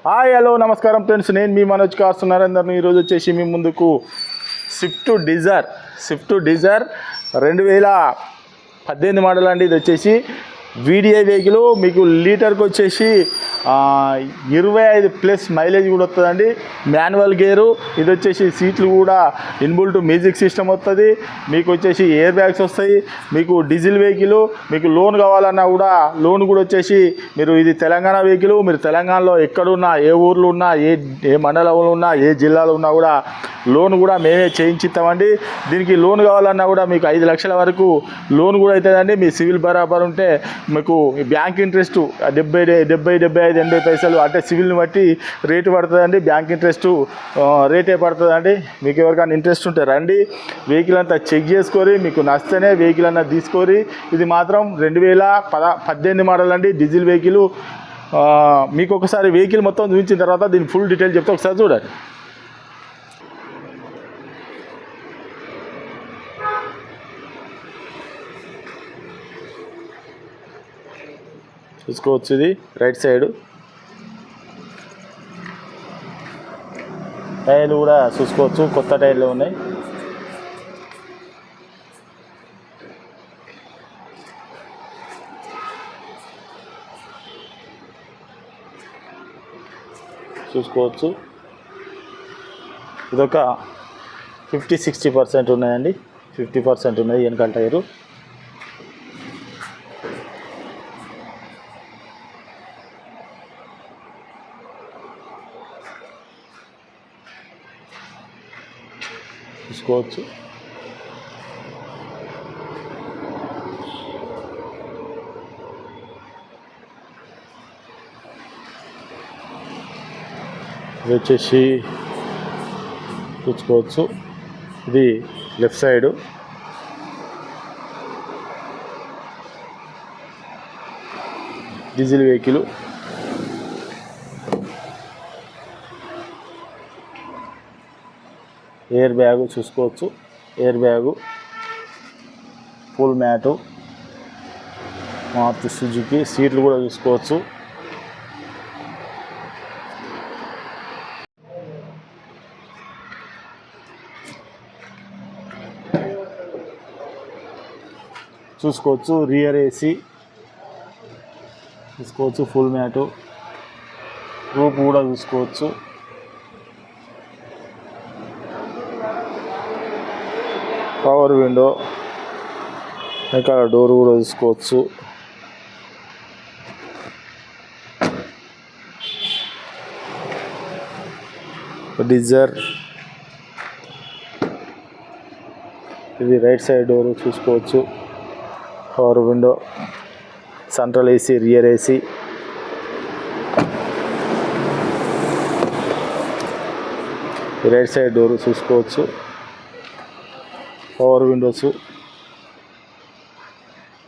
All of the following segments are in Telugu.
హాయ్ హలో నమస్కారం ఫ్రెండ్స్, నేను మీ మనోజ్ కార్స్ నరేందర్ని. ఈరోజు వచ్చేసి మీ ముందుకు స్విఫ్ట్ డిజైర్ 2018 మోడల్ అండి. ఇది వచ్చేసి వీడిఐ వెహికల్. మీకు లీటర్కి వచ్చేసి 25+ మైలేజ్ కూడా వస్తుందండి. Manual gear. ఇది వచ్చేసి సీట్లు కూడా ఇన్బుల్ట్ మ్యూజిక్ సిస్టమ్ వస్తుంది. మీకు వచ్చేసి ఎయిర్ బ్యాగ్స్ వస్తాయి. మీకు డీజిల్ వెహికల్. మీకు లోన్ కావాలన్నా కూడా లోన్ కూడా వచ్చేసి మీరు ఇది తెలంగాణ వెహికల్. మీరు తెలంగాణలో ఎక్కడున్నా, ఏ ఊర్లో ఉన్నా, ఏ మండలంలో ఉన్నా, ఏ జిల్లాలో ఉన్నా కూడా లోన్ కూడా మేమే చేయించిస్తామండి. దీనికి లోన్ కావాలన్నా కూడా మీకు 5 లక్షల వరకు లోన్ కూడా అవుతుందండి. మీ సివిల్ బరాబర్ ఉంటే మీకు బ్యాంక్ ఇంట్రెస్ట్ 75-80 పైసలు అంటే సివిల్ని బట్టి రేటు పడుతుందండి. బ్యాంక్ ఇంట్రెస్ట్ రేటే పడుతుందండి. మీకు ఎవరికైనా ఇంట్రెస్ట్ ఉంటే రండి, వెహికల్ అంతా చెక్ చేసుకొని మీకు నచ్చితేనే వెహికల్ అన్నా తీసుకొని. ఇది మాత్రం 2018 మోడల్ అండి, డీజిల్ వెహికల్. మీకు ఒకసారి వెహికల్ మొత్తం చూపించిన తర్వాత దీని ఫుల్ డీటెయిల్ చెప్తే ఒకసారి చూడండి. చూసుకోవచ్చు, ఇది రైట్ సైడ్ టైర్లు కూడా చూసుకోవచ్చు, కొత్త టైర్లు ఉన్నాయి. చూసుకోవచ్చు, ఇదొక 50-60% ఉన్నాయండి. 50% ఉన్నది వెనకాల టైరు. చూసుకోవచ్చు, ఇది వచ్చేసి చూసుకోవచ్చు, ఇది left side. Diesel vehicle. Air bag చూసుకోవచ్చు, air bag, full mat, Maruti Suzuki. సీట్లు కూడా చూసుకోవచ్చు. చూసుకోవచ్చు, రియర్ ఏసీ చూసుకోవచ్చు, ఫుల్ మ్యాటు, రూప్ కూడా చూసుకోవచ్చు. పవర్ విండో, ఇక్కడ డోర్ కూడా చూసుకోవచ్చు. డిజైర్, ఇది రైట్ సైడ్ డోర్ చూసుకోవచ్చు. Power window, central AC, rear AC. Right side door చూసుకోవచ్చు. పవర్ విండోస్,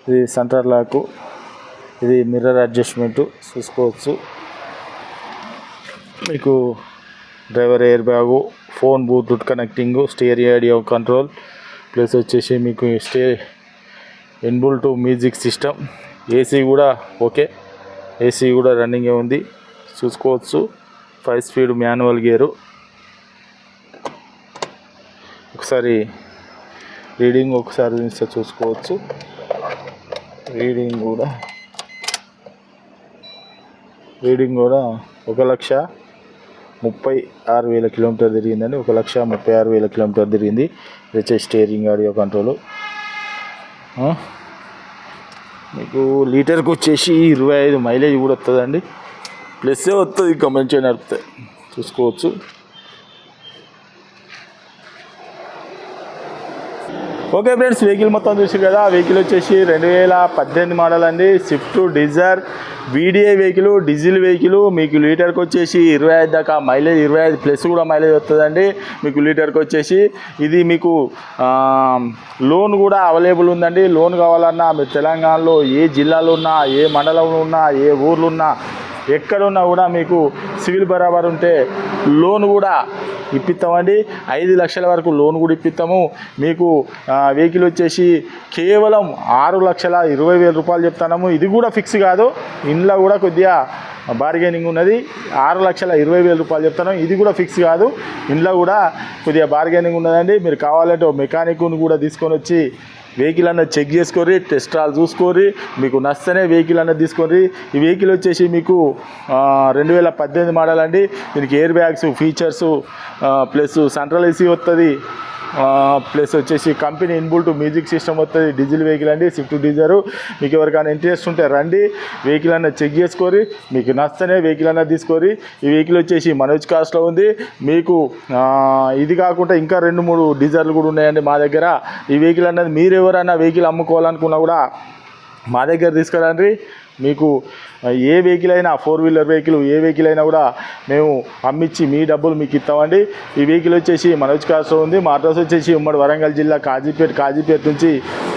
ఇది సెంటర్ లాక్, ఇది మిర్రర్ అడ్జస్ట్మెంట్ చూసుకోవచ్చు. మీకు driver air bag, phone Bluetooth connecting, stereo audio control, plus వచ్చేసి మీకు ఇన్బుల్ట్ మ్యూజిక్ సిస్టమ్. ఏసీ కూడా ఓకే, ఏసీ కూడా రన్నింగే ఉంది చూసుకోవచ్చు. 5 స్పీడ్ మాన్యువల్ గేరు. ఒకసారి రీడింగ్ ఒకసారి చూసుకోవచ్చు. రీడింగ్ కూడా 1,36,000 కిలోమీటర్ తిరిగిందండి. 1,36,000 కిలోమీటర్ తిరిగింది. ఇది వచ్చేసి స్టీరింగ్ ఆడియో కంట్రోల్. మీకు లీటర్కి వచ్చేసి 25 మైలేజ్ కూడా వస్తుందండి. ప్లస్సే వస్తుంది, ఇంకా మంచిగా నడుపుతాయి చూసుకోవచ్చు. ఓకే ఫ్రెండ్స్, వెహికల్ మొత్తం చూసి కదా. వెహికల్ వచ్చేసి 2018 మోడల్ అండి, Swift Dzire VDI vehicle, diesel vehicle. మీకు లీటర్కి వచ్చేసి 25 దాకా మైలేజ్, 25+ కూడా మైలేజ్ వస్తుందండి మీకు లీటర్కి వచ్చేసి. ఇది మీకు లోన్ కూడా అవైలబుల్ ఉందండి. లోన్ కావాలన్నా మీరు తెలంగాణలో ఏ జిల్లాలో ఉన్నా, ఏ మండలంలో ఉన్నా, ఏ ఊర్లో ఉన్నా ఎక్కడున్నా కూడా మీకు సివిల్ బరాబర్ ఉంటే లోన్ కూడా ఇప్పిస్తామండి. 5 లక్షల వరకు లోన్ కూడా ఇప్పిస్తాము. మీకు వెహికల్ వచ్చేసి కేవలం 6,20,000 రూపాయలు చెప్తున్నాము. ఇది కూడా ఫిక్స్ కాదు, ఇంట్లో కూడా కొద్దిగా బార్గెనింగ్ ఉన్నది. 6,20,000 రూపాయలు చెప్తాను, ఇది కూడా ఫిక్స్ కాదు, ఇంట్లో కూడా కొద్దిగా బార్గెనింగ్ ఉన్నదండి. మీరు కావాలంటే మెకానిక్ను కూడా తీసుకొని వచ్చి వెహికల్ అన్నది చెక్ చేసుకోరి, టెస్ట్ రాల్ చూసుకోరి, మీకు నచ్చితేనే వెహికల్ అన్నది తీసుకోరి. ఈ వెహికల్ వచ్చేసి మీకు 2018 మోడల్ అండి. దీనికి air bags features plus central AC వస్తుంది, ప్లస్ వచ్చేసి కంపెనీ ఇన్బుల్ట్ మ్యూజిక్ సిస్టమ్ వస్తుంది. డీజిల్ వెహికల్ అండి, స్విఫ్ట్ డీజర్. మీకు ఎవరికైనా ఇంట్రెస్ట్ ఉంటే రండి, వెహికల్ అన్నది చెక్ చేసుకోరి, మీకు నచ్చితేనే వెహికల్ అన్నది తీసుకోరి. ఈ వెహికల్ వచ్చేసి మనోజ్ కాస్ట్లో ఉంది. మీకు ఇది కాకుండా ఇంకా 2-3 డీజర్లు కూడా ఉన్నాయండి మా దగ్గర. ఈ వెహికల్ అన్నది మీరు ఎవరైనా వెహికల్ అమ్ముకోవాలనుకున్నా కూడా మా దగ్గర తీసుకురండి. మీకు ఏ వెహికల్ అయినా 4 వీలర్ వెహికల్ ఏ వెహికల్ అయినా కూడా మేము అమ్మించి మీ డబ్బులు మీకు ఇస్తామండి. ఈ వెహికల్ వచ్చేసి మనోజ్ కార్స్లో ఉంది. మా అడ్రస్ వచ్చేసి ఉమ్మడి వరంగల్ జిల్లా కాజీపేట నుంచి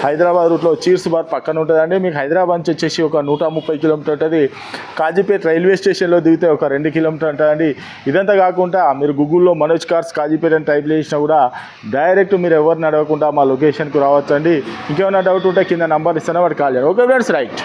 హైదరాబాద్ రూట్లో చీర్స్ బార్ పక్కన ఉంటుందండి. మీకు హైదరాబాద్ నుంచి వచ్చేసి ఒక 130 కిలోమీటర్ ఉంటుంది. కాజీపేట రైల్వే స్టేషన్లో దిగితే ఒక 2 కిలోమీటర్ ఉంటుందండి. ఇదంతా కాకుండా మీరు గూగుల్లో మనోజ్ కార్స్ కాజీపేట అని టైప్ చేసినా కూడా డైరెక్ట్ మీరు ఎవరిని అడగకుండా మా లొకేషన్కి రావచ్చండి. ఇంకేమైనా డౌట్ ఉంటే కింద నంబర్ ఇస్తానో వాడు కాల్ చేయండి. Okay friends, right.